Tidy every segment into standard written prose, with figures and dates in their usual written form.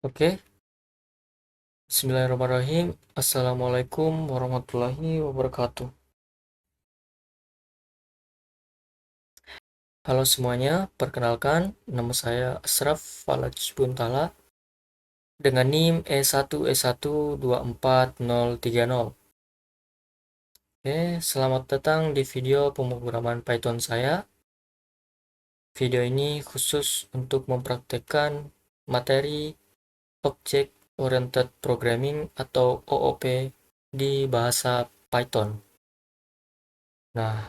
Oke, Bismillahirrahmanirrahim. Assalamualaikum warahmatullahi wabarakatuh. Halo semuanya, perkenalkan nama saya Asraf Falaj Buntala dengan NIM E1E1243030. Oke, selamat datang di video pemrograman Python saya. Video ini khusus untuk mempraktekkan materi Object Oriented Programming atau OOP di bahasa Python. Nah,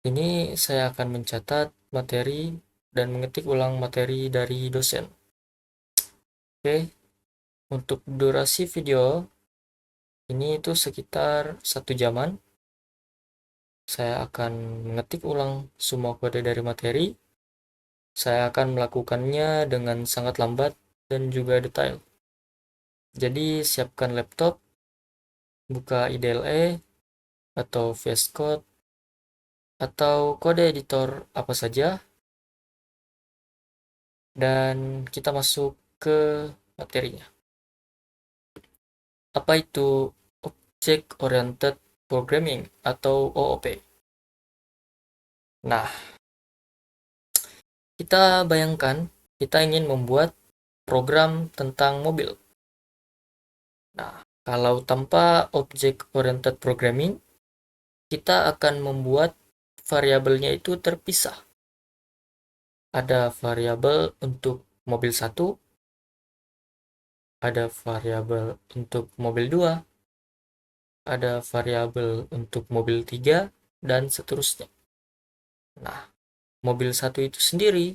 ini saya akan mencatat materi dan mengetik ulang materi dari dosen. Oke, untuk durasi video ini itu sekitar 1 jaman. Saya akan mengetik ulang semua kode dari materi. Saya akan melakukannya dengan sangat lambat dan juga detail. Jadi siapkan laptop, buka IDLE atau VS Code atau kode editor apa saja, dan kita masuk ke materinya. Apa itu Object Oriented Programming atau OOP? Nah, kita bayangkan kita ingin membuat program tentang mobil. Nah, kalau tanpa Object Oriented Programming, kita akan membuat variabelnya itu terpisah. Ada variabel untuk mobil 1, ada variabel untuk mobil 2, ada variabel untuk mobil 3, dan seterusnya. Nah, mobil 1 itu sendiri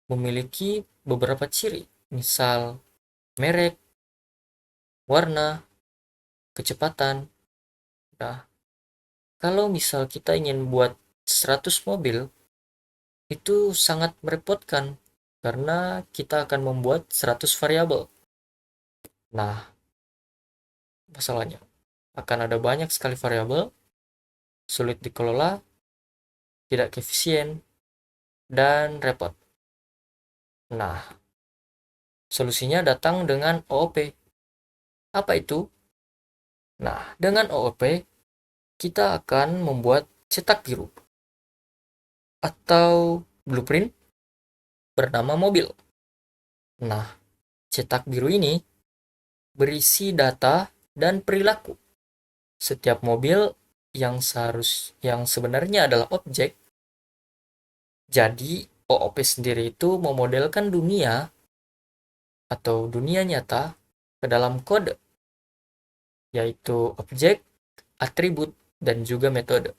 memiliki beberapa ciri, misal merek, warna, kecepatan. Nah, kalau misal kita ingin buat 100 mobil, itu sangat merepotkan karena kita akan membuat 100 variabel. Nah, masalahnya akan ada banyak sekali variabel, sulit dikelola, tidak efisien, dan repot. Nah, solusinya datang dengan OOP. Apa itu? Nah, dengan OOP, kita akan membuat cetak biru atau blueprint bernama mobil. Nah, cetak biru ini berisi data dan perilaku. Setiap mobil yang sebenarnya adalah objek. Jadi, OOP sendiri itu memodelkan dunia atau dunia nyata ke dalam kode, yaitu objek, atribut, dan juga metode.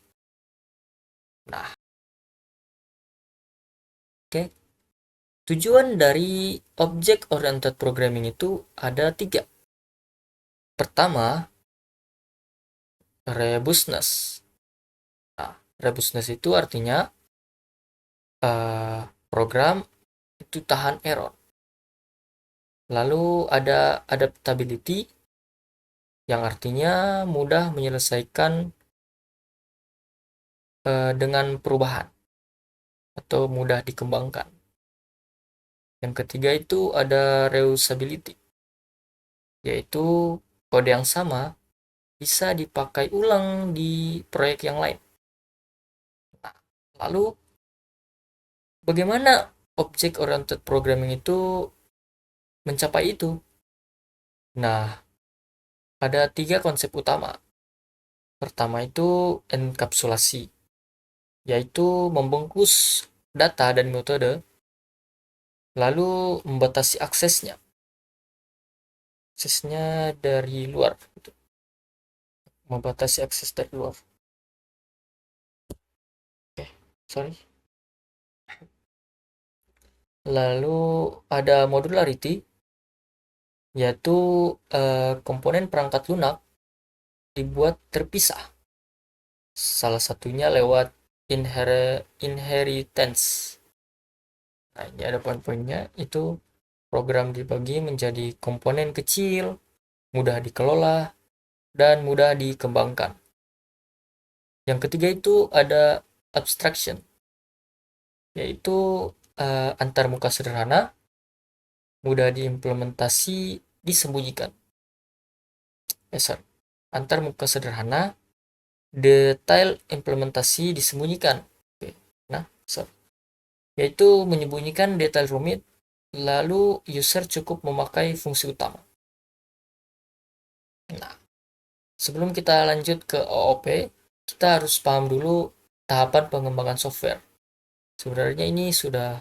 Nah, oke. Tujuan dari Object Oriented Programming itu ada 3. Pertama, robustness. Nah, robustness itu artinya program itu tahan error. Lalu ada adaptability, yang artinya mudah menyelesaikan dengan perubahan atau mudah dikembangkan. Yang ketiga itu ada reusability, yaitu kode yang sama bisa dipakai ulang di proyek yang lain. Nah, lalu bagaimana object oriented programming itu mencapai itu? Nah, ada 3 konsep utama. Pertama itu enkapsulasi, yaitu membungkus data dan metode, lalu membatasi aksesnya dari luar, gitu. Membatasi akses dari luar. Sorry. Lalu ada modularity, yaitu komponen perangkat lunak dibuat terpisah. Salah satunya lewat inheritance. Nah, ini ada poin-poinnya, itu program dibagi menjadi komponen kecil, mudah dikelola, dan mudah dikembangkan. Yang ketiga itu ada abstraction, yaitu antarmuka sederhana mudah diimplementasi, disembunyikan. Sorry. Antar muka sederhana, detail implementasi disembunyikan. Oke. Nah, yaitu menyembunyikan detail rumit, lalu user cukup memakai fungsi utama. Nah, sebelum kita lanjut ke OOP, kita harus paham dulu tahapan pengembangan software. Sebenarnya ini sudah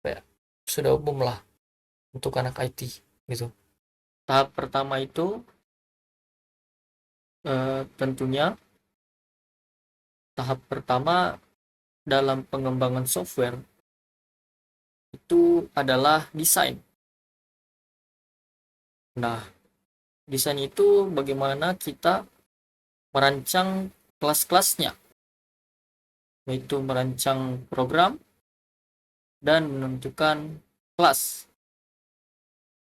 ya, sudah umum lah untuk anak IT gitu. Tahap pertama itu tentunya tahap pertama dalam pengembangan software itu adalah desain. Nah, desain itu bagaimana kita merancang kelas-kelasnya, yaitu merancang program dan menentukan kelas.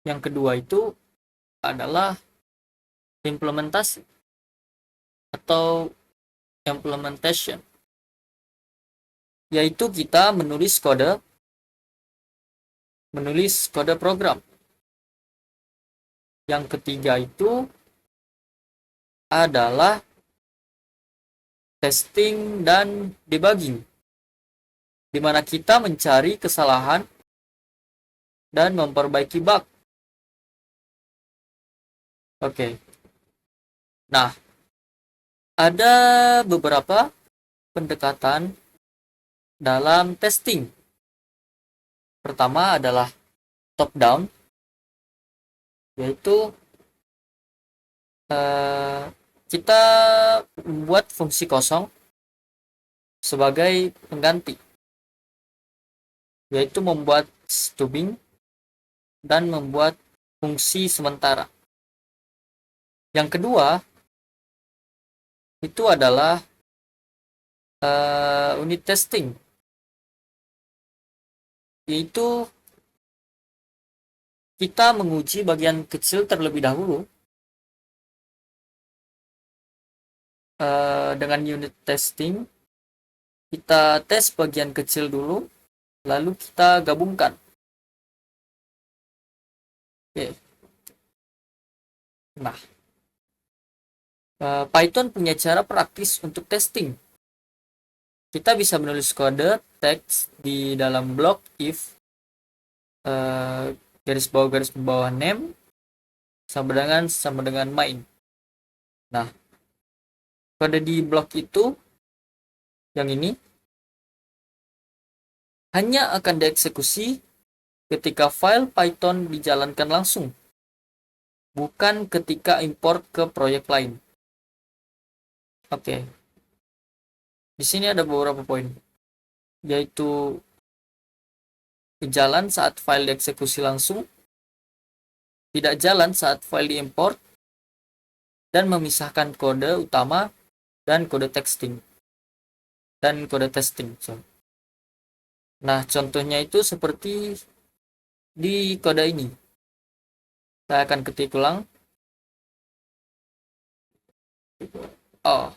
Yang kedua itu adalah implementasi atau implementation, yaitu kita menulis kode program. Yang ketiga itu adalah testing dan debugging, di mana kita mencari kesalahan dan memperbaiki bug. Oke. Nah, ada beberapa pendekatan dalam testing. Pertama adalah top down, yaitu kita membuat fungsi kosong sebagai pengganti, yaitu membuat stubing dan membuat fungsi sementara. Yang kedua itu adalah unit testing, yaitu kita menguji bagian kecil terlebih dahulu dengan unit testing. Kita tes bagian kecil dulu, lalu kita gabungkan. Oke. Nah, Python punya cara praktis untuk testing. Kita bisa menulis kode teks di dalam blok if garis bawah name sama dengan main. Nah, kode di blok itu yang ini hanya akan dieksekusi ketika file Python dijalankan langsung, bukan ketika import ke proyek lain. Oke. Di sini ada beberapa poin, yaitu jalan saat file dieksekusi langsung, tidak jalan saat file diimport, dan memisahkan kode utama dan kode testing. Nah, contohnya itu seperti di kode ini. Saya akan ketik ulang. Oh,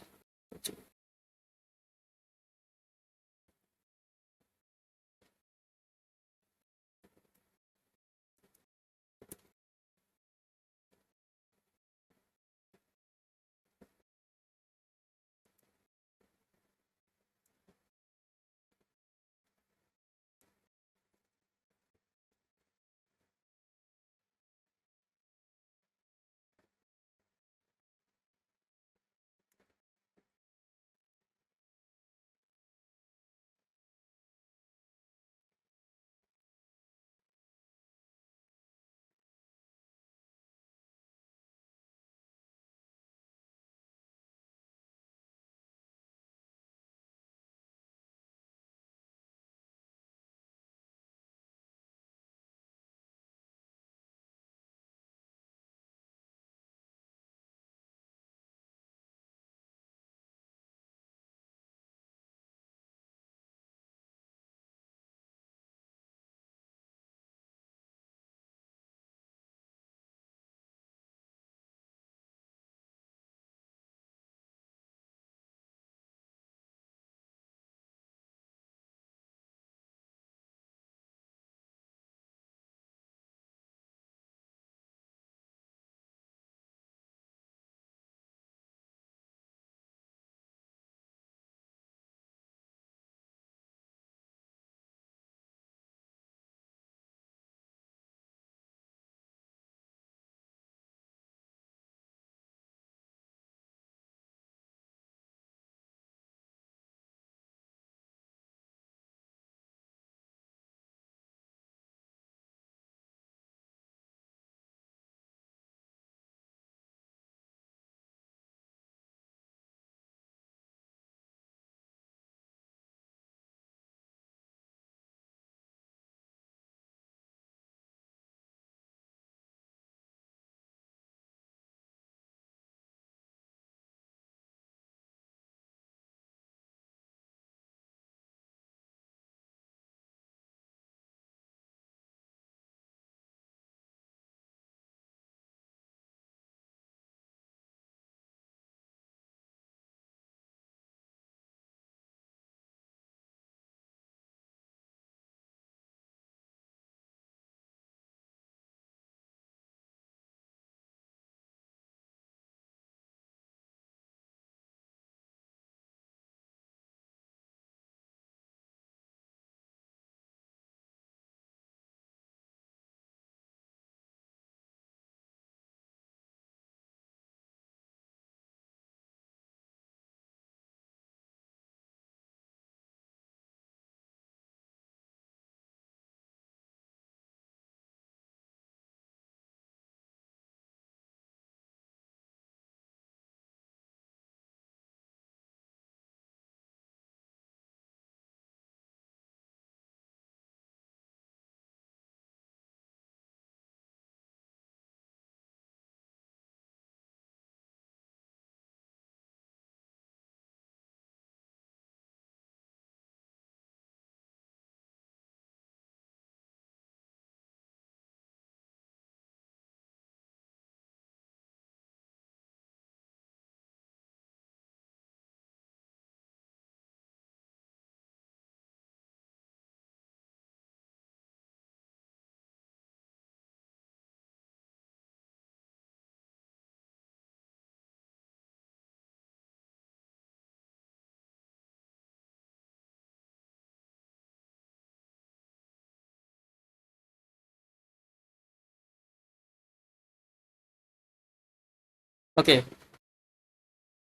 Oke,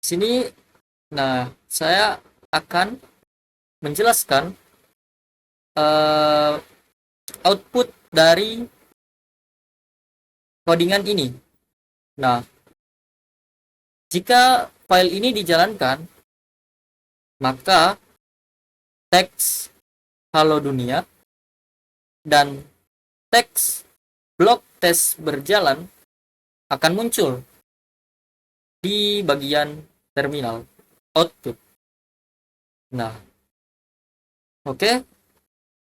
sini, nah, saya akan menjelaskan eh, output dari codingan ini. Nah, jika file ini dijalankan, maka teks halo dunia dan teks blok tes berjalan akan muncul di bagian terminal output. Nah, oke,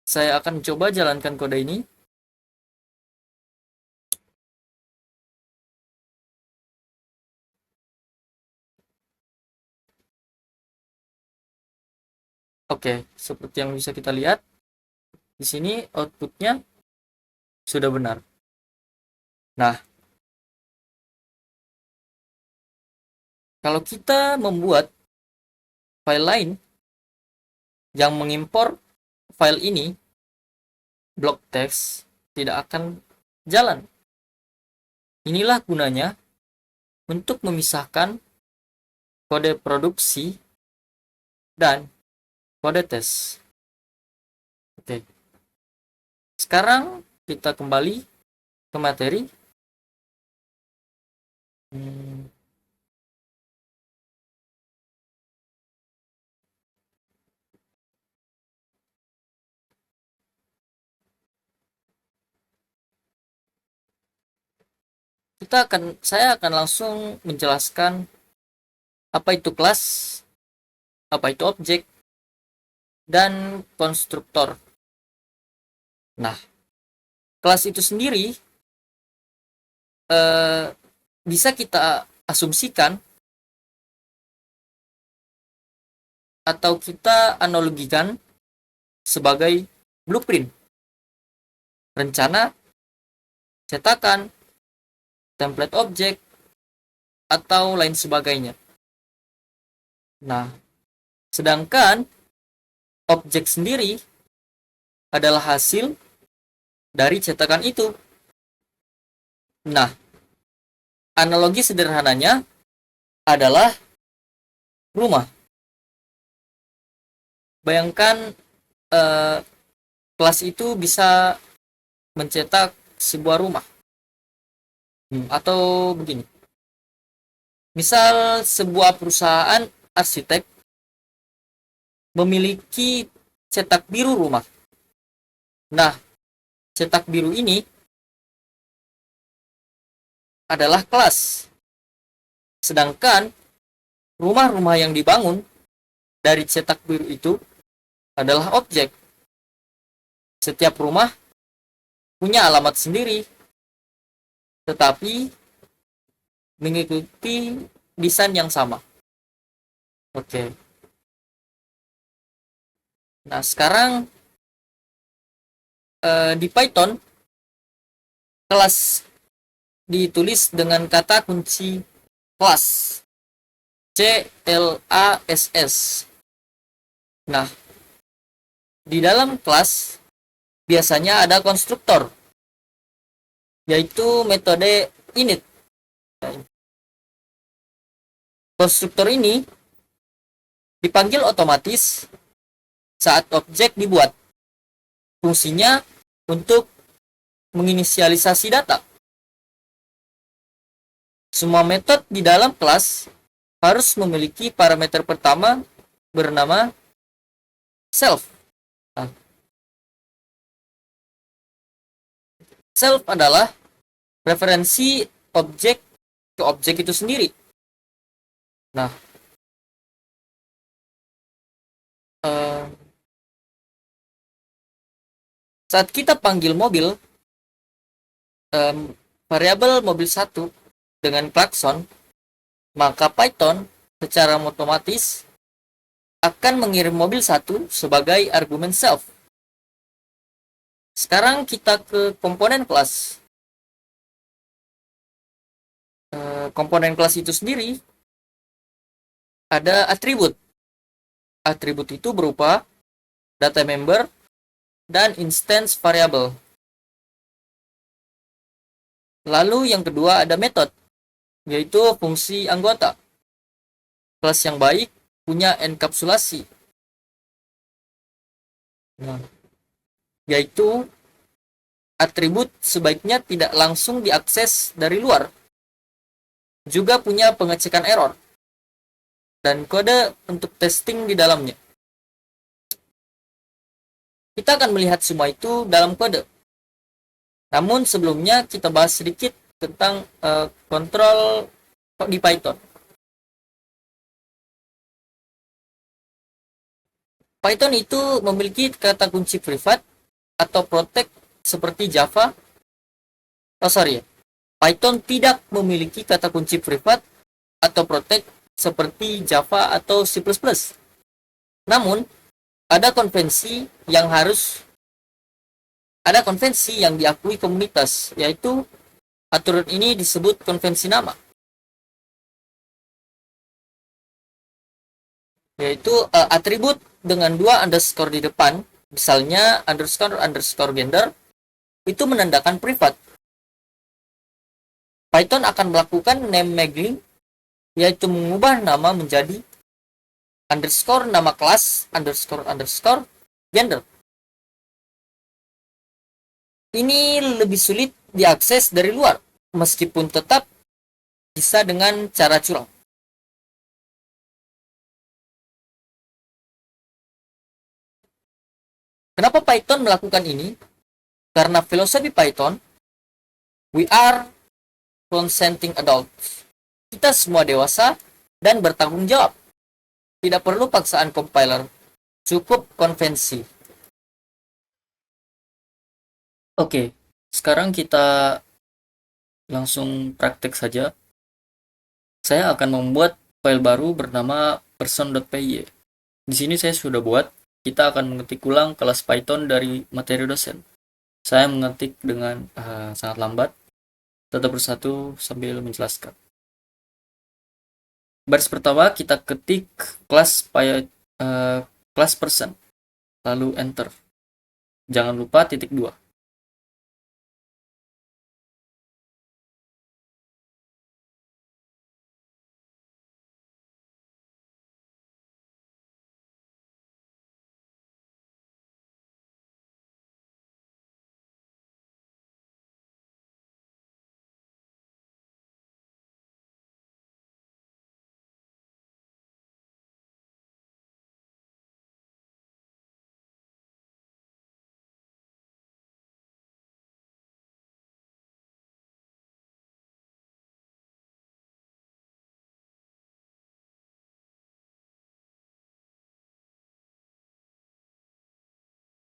saya akan coba jalankan kode ini. Oke, seperti yang bisa kita lihat, di sini outputnya sudah benar. Nah, kalau kita membuat file lain yang mengimpor file ini, blok teks tidak akan jalan. Inilah gunanya untuk memisahkan kode produksi dan kode tes. Oke, sekarang kita kembali ke materi. Saya akan langsung menjelaskan apa itu kelas, apa itu objek, dan konstruktor. Nah, kelas itu sendiri bisa kita asumsikan atau kita analogikan sebagai blueprint, rencana, cetakan, template objek, atau lain sebagainya. Nah, sedangkan objek sendiri adalah hasil dari cetakan itu. Nah, analogi sederhananya adalah rumah. Bayangkan kelas itu bisa mencetak sebuah rumah. Atau begini. Misal sebuah perusahaan arsitek memiliki cetak biru rumah. Nah, cetak biru ini adalah kelas. Sedangkan rumah-rumah yang dibangun dari cetak biru itu adalah objek. Setiap rumah punya alamat sendiri, tetapi mengikuti desain yang sama. Oke. Nah, sekarang di Python, kelas ditulis dengan kata kunci class. CLASS. Nah, di dalam kelas biasanya ada konstruktor, yaitu metode init. Konstruktor ini dipanggil otomatis saat objek dibuat. Fungsinya untuk menginisialisasi data. Semua metode di dalam kelas harus memiliki parameter pertama bernama self. Nah, self adalah referensi objek ke objek itu sendiri. Nah, saat kita panggil mobil, variabel mobil 1 dengan klakson, maka Python secara otomatis akan mengirim mobil 1 sebagai argumen self. Sekarang kita ke komponen kelas. Komponen kelas itu sendiri ada atribut. Atribut itu berupa data member dan instance variable. Lalu yang kedua ada method. yaitu fungsi anggota. Kelas yang baik punya enkapsulasi, nah, yaitu atribut sebaiknya tidak langsung diakses dari luar, juga punya pengecekan error, dan kode untuk testing di dalamnya. Kita akan melihat semua itu dalam kode. Namun sebelumnya kita bahas sedikit tentang kontrol di Python. Python itu memiliki kata kunci privat atau protect seperti Java. Oh sorry ya, Python tidak memiliki kata kunci privat atau protect seperti Java atau C++. Namun, ada konvensi yang harus ada konvensi yang diakui komunitas, yaitu aturan ini disebut konvensi nama, yaitu atribut dengan dua underscore di depan, misalnya underscore underscore gender, itu menandakan privat. Python akan melakukan name magging, yaitu mengubah nama menjadi underscore nama kelas underscore underscore gender. Ini lebih sulit diakses dari luar, meskipun tetap bisa dengan cara curang. Kenapa Python melakukan ini? Karena filosofi Python, we are consenting adults. Kita semua dewasa dan bertanggung jawab. Tidak perlu paksaan compiler, cukup konvensi. Oke, sekarang kita langsung praktek saja. Saya akan membuat file baru bernama person.py. Di sini saya sudah buat. Kita akan mengetik ulang kelas Python dari materi dosen. Saya mengetik dengan sangat lambat. Tetap bersatu sambil menjelaskan. Baris pertama kita ketik kelas kelas person, lalu enter. Jangan lupa titik 2.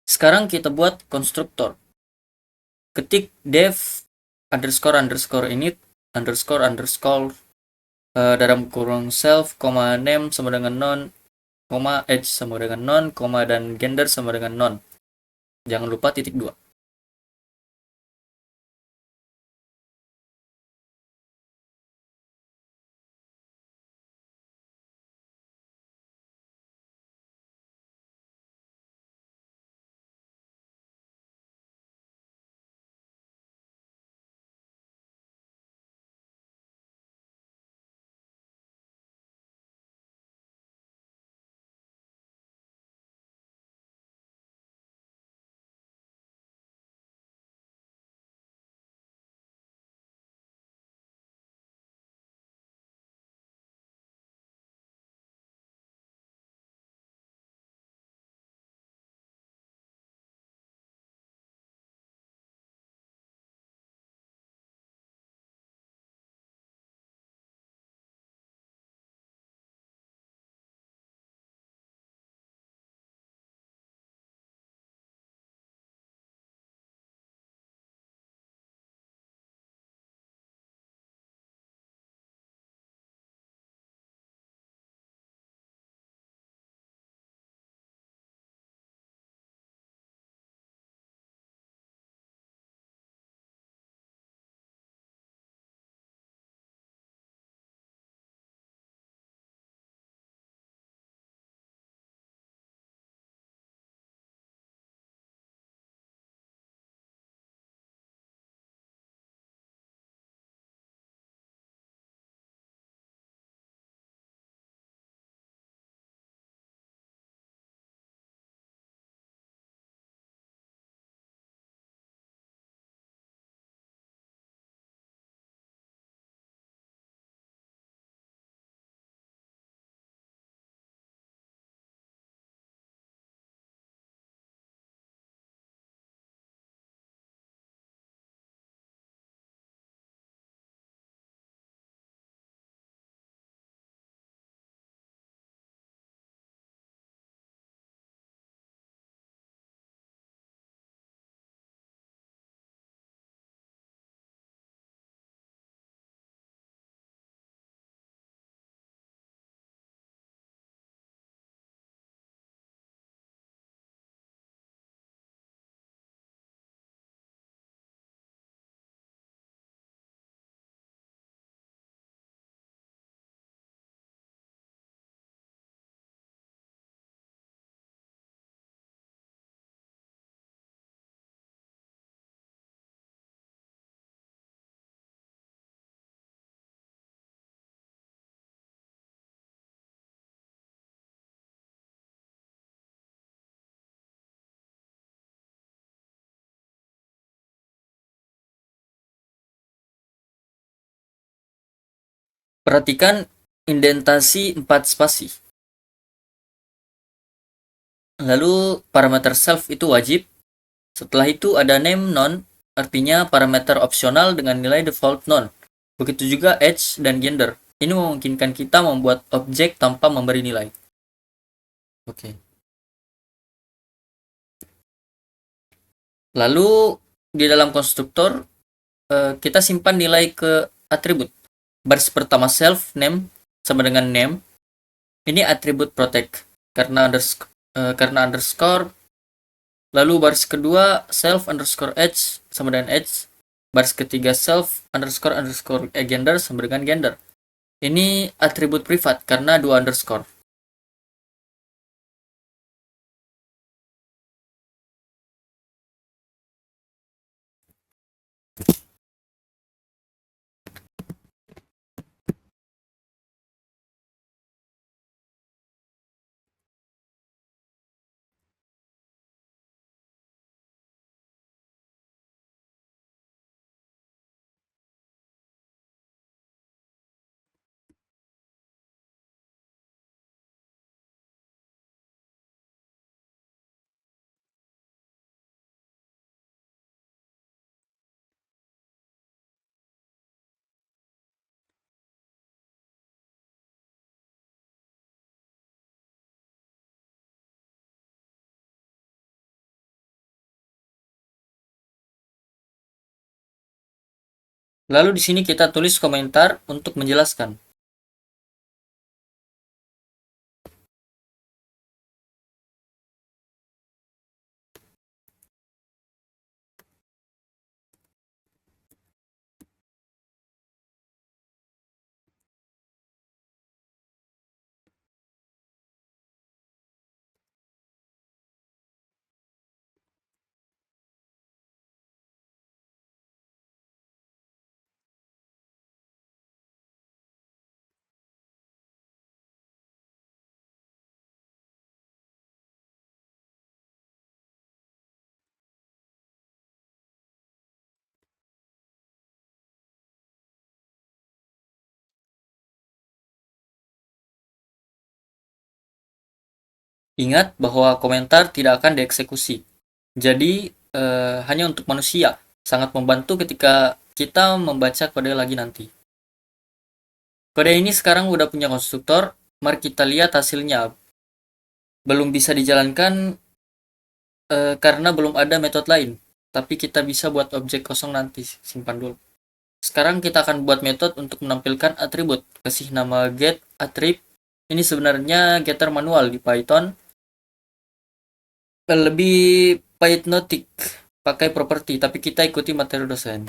Sekarang kita buat konstruktor. Ketik dev underscore underscore init underscore underscore dalam kurung self, name sama dengan non, age sama dengan non, dan gender sama dengan non. Jangan lupa titik 2. Perhatikan indentasi 4 spasi. Lalu parameter self itu wajib. Setelah itu ada name non, artinya parameter opsional dengan nilai default non. Begitu juga age dan gender. Ini memungkinkan kita membuat objek tanpa memberi nilai. Oke. Lalu di dalam konstruktor kita simpan nilai ke atribut. Baris pertama self name sama dengan name. Ini atribut protect karena underscore. Lalu baris kedua self underscore age sama dengan age. Baris ketiga self underscore underscore gender sama dengan gender. Ini atribut privat karena dua underscore. Lalu di sini kita tulis komentar untuk menjelaskan. Ingat bahwa komentar tidak akan dieksekusi. Jadi, hanya untuk manusia. Sangat membantu ketika kita membaca kode lagi nanti. Kode ini sekarang udah punya konstruktor. Mari kita lihat hasilnya. Belum bisa dijalankan karena belum ada metode lain. Tapi kita bisa buat objek kosong nanti. Simpan dulu. Sekarang kita akan buat metode untuk menampilkan atribut. Kasih nama get attrib. Ini sebenarnya getter manual di Python. Lebih Pythonic pakai properti, tapi kita ikuti materi dosen.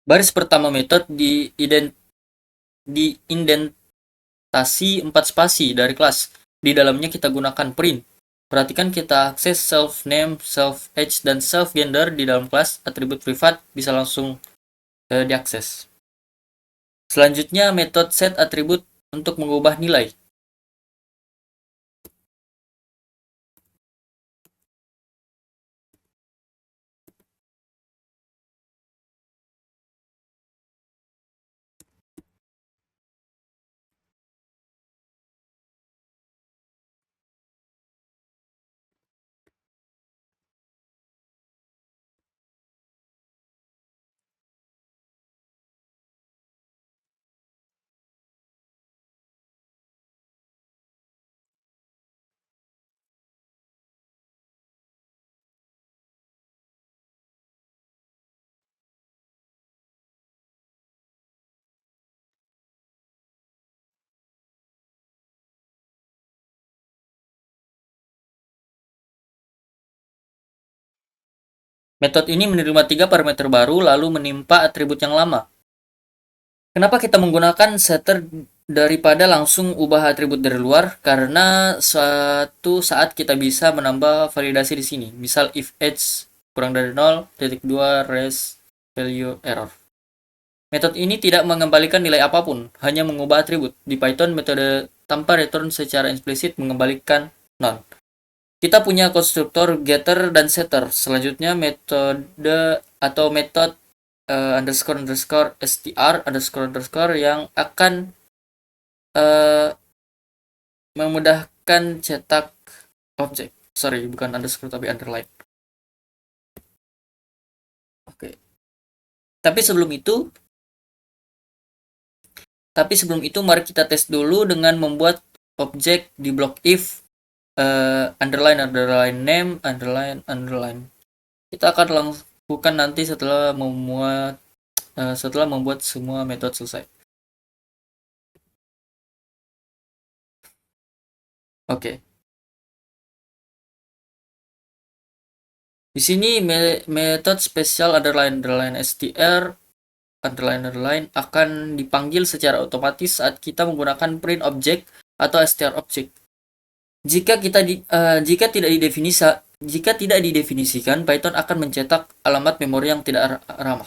Baris pertama metode diindentasi 4 spasi dari kelas. Di dalamnya kita gunakan print. Perhatikan kita akses self name, self age, dan self gender di dalam kelas. Atribut privat bisa langsung diakses. Selanjutnya metode set atribut untuk mengubah nilai. Metode ini menerima 3 parameter baru lalu menimpa atribut yang lama. Kenapa kita menggunakan setter daripada langsung ubah atribut dari luar? Karena suatu saat kita bisa menambah validasi di sini. Misal if age kurang dari 0, titik 2 res value error. Metode ini tidak mengembalikan nilai apapun, hanya mengubah atribut. Di Python, metode tanpa return secara eksplisit mengembalikan none. Kita punya konstruktor getter dan setter. Selanjutnya metode atau metode underscore underscore str underscore underscore yang akan memudahkan cetak objek. Sorry, bukan underscore tapi underline. Oke. Tapi sebelum itu, mari kita tes dulu dengan membuat objek di blok if underline underline name underline underline. Kita akan lakukan nanti setelah membuat semua metode selesai. Oke. Di sini metode spesial underline underline str underline underline akan dipanggil secara otomatis saat kita menggunakan print object atau str object. Jika tidak didefinisikan, Python akan mencetak alamat memori yang tidak ramah.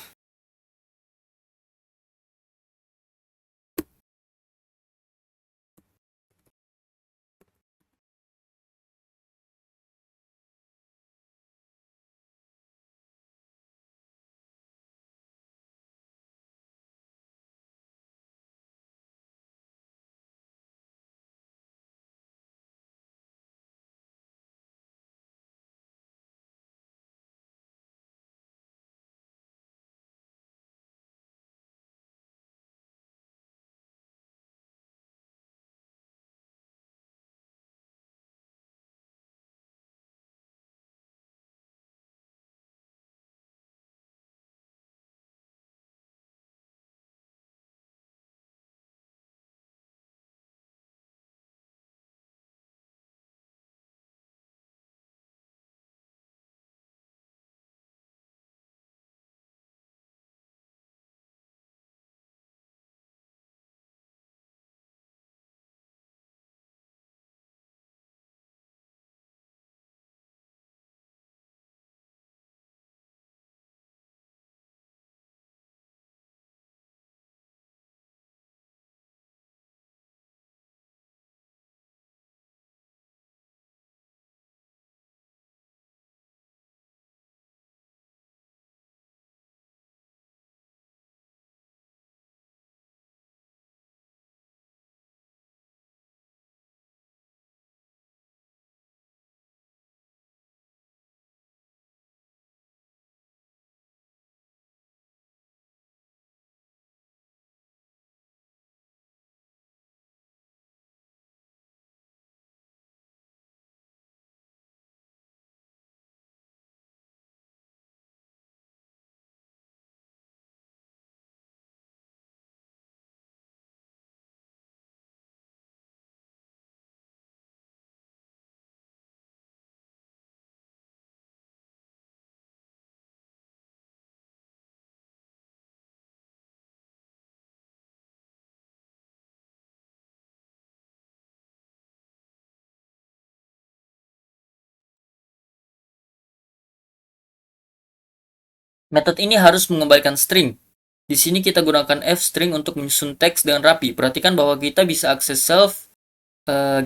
Metode ini harus mengembalikan string. Di sini kita gunakan f-string untuk menyusun teks dengan rapi. Perhatikan bahwa kita bisa akses self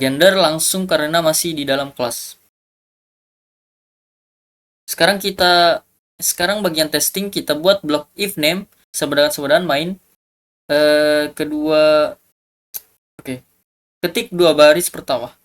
gender langsung karena masih di dalam kelas. Sekarang bagian testing kita buat blok if name sebedahan main. Kedua, oke, ketik dua baris pertama.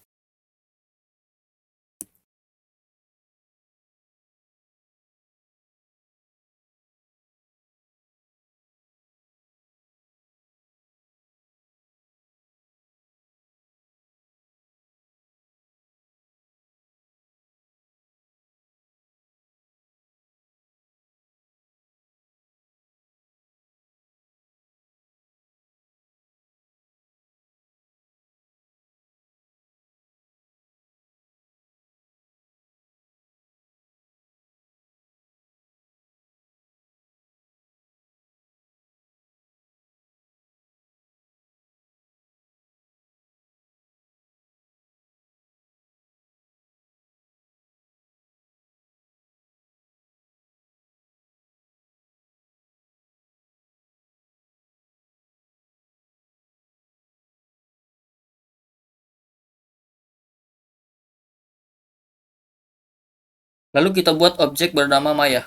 Lalu kita buat objek bernama Maya.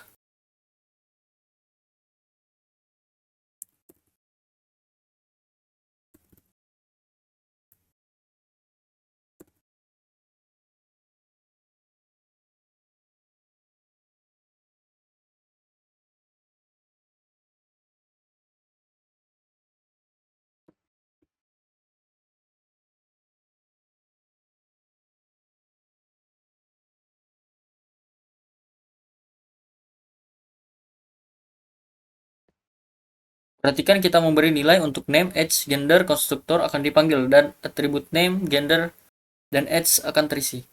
Perhatikan kita memberi nilai untuk name, age, gender, konstruktor akan dipanggil, dan atribut name, gender, dan age akan terisi.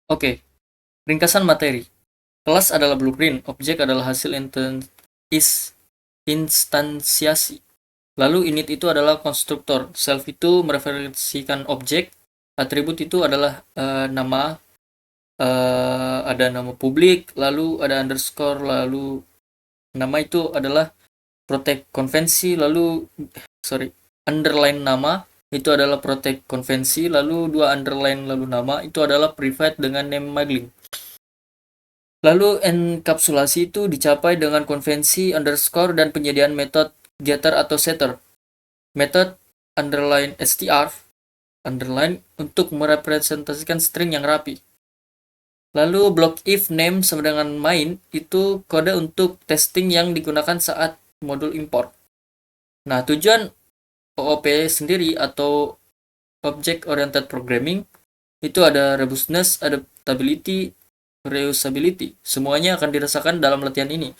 Oke, ringkasan materi. Kelas adalah blueprint, objek adalah hasil instansiasi. Lalu init itu adalah konstruktor, self itu mereferensikan objek, atribut itu adalah nama, ada nama publik, lalu ada underscore, lalu nama itu adalah protect konvensi, lalu underline nama itu adalah protect konvensi, lalu dua underline lalu nama itu adalah private dengan name mailing. Lalu enkapsulasi itu dicapai dengan konvensi underscore dan penyediaan metode getter atau setter. Metode underline str underline untuk merepresentasikan string yang rapi. Lalu block if name sama dengan main itu kode untuk testing yang digunakan saat modul import. Nah, tujuan OOP sendiri atau Object Oriented Programming itu ada robustness, adaptability, reusability. Semuanya akan dirasakan dalam latihan ini.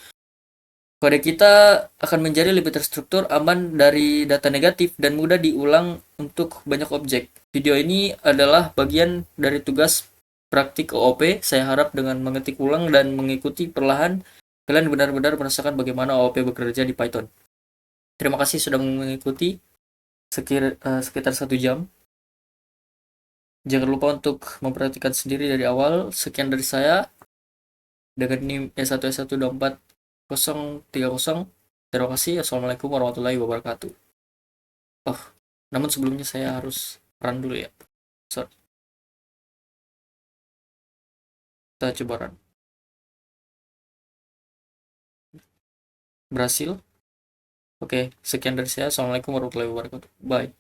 Kode kita akan menjadi lebih terstruktur, aman dari data negatif, dan mudah diulang untuk banyak objek. Video ini adalah bagian dari tugas praktik OOP. Saya harap dengan mengetik ulang dan mengikuti perlahan, kalian benar-benar merasakan bagaimana OOP bekerja di Python. Terima kasih sudah mengikuti sekitar 1 jam. Jangan lupa untuk memperhatikan sendiri dari awal. Sekian dari saya dengan NIM E1S1240030. Terima kasih. Assalamualaikum warahmatullahi wabarakatuh. Oh, namun sebelumnya saya harus run dulu ya. Sorry. Kita coba run. Berhasil. Oke, sekian dari saya. Assalamualaikum warahmatullahi wabarakatuh. Bye.